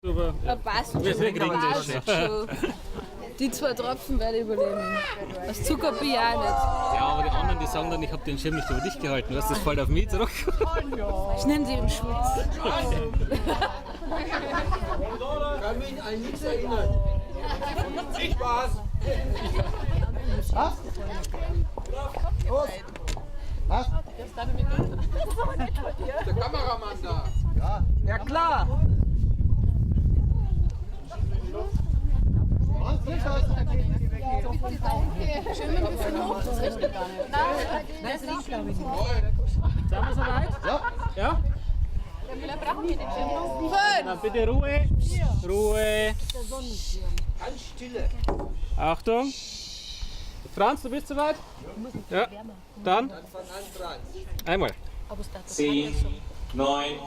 Aber Passt wir schon, kriegen das passt schon. Die 2 Tropfen werde ich überleben. Das Zucker bin ich auch nicht. ja, aber die anderen, die sagen dann, ich habe den Schirm nicht über dich gehalten. Was, das fällt auf mich zurück. Ich nenne sie den Schmutz. Kann mich an nichts erinnern. Viel Spaß! Was? Was? Der Kameramann da. Ja klar. Was? Viel Spaß. Sind wir soweit? Ja. Ja? Na, bitte Ruhe. Ruhe. Ganz stille. Achtung. Franz, du bist soweit? Ja. Dann Dann fang an, Franz. einmal. 10, 9,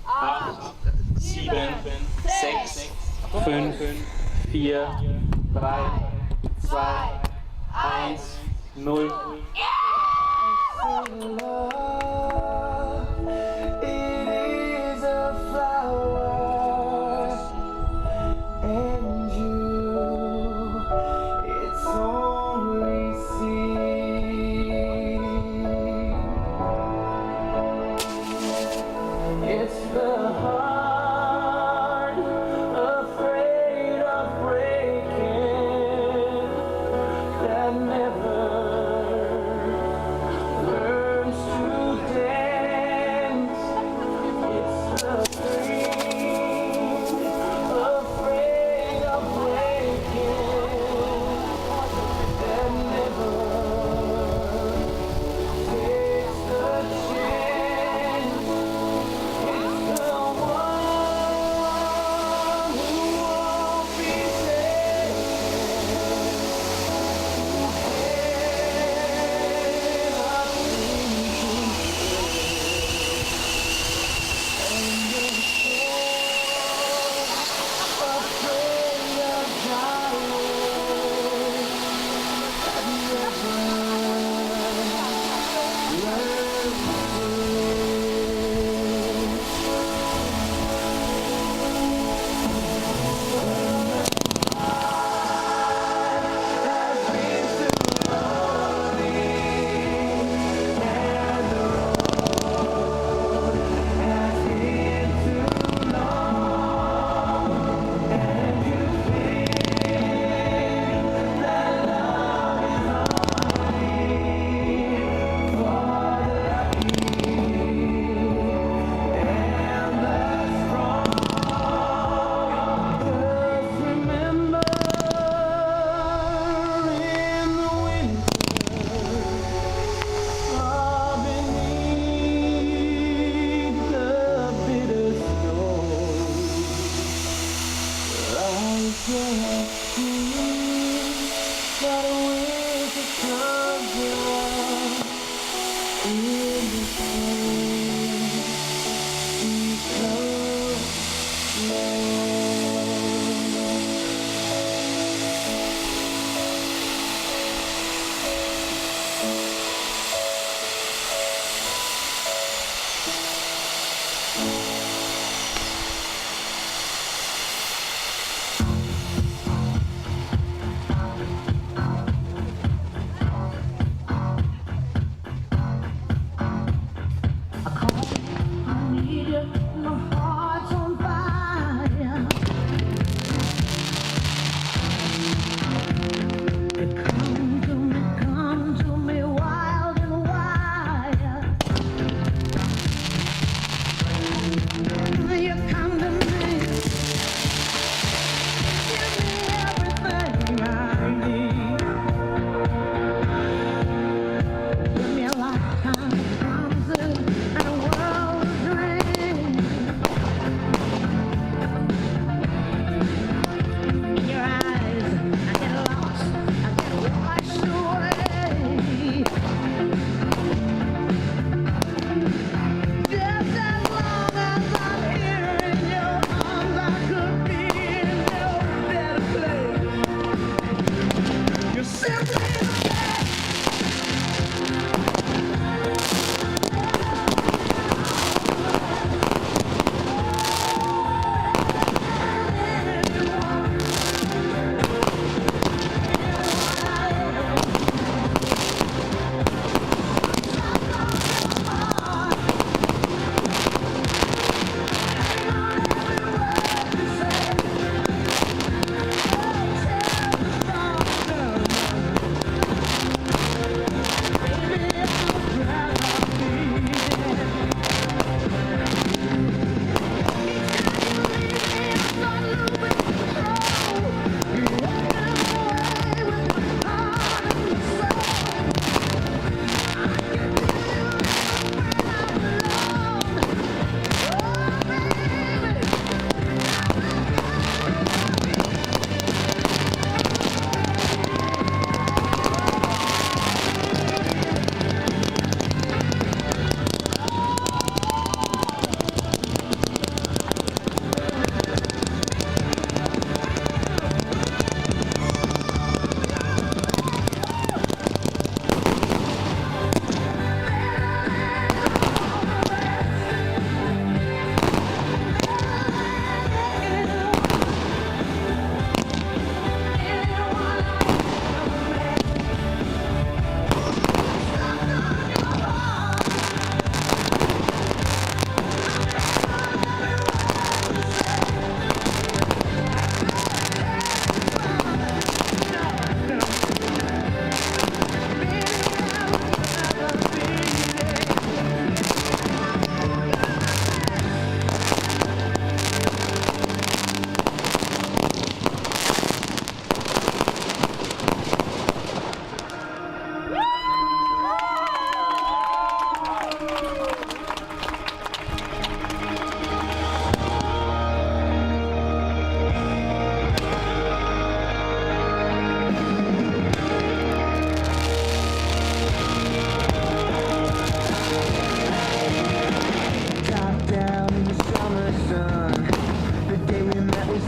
8, 7, 6, 5, 4, 3, 2, 1, 0. Never learns to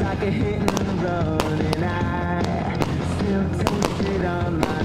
like a hit and run, and I still taste it on my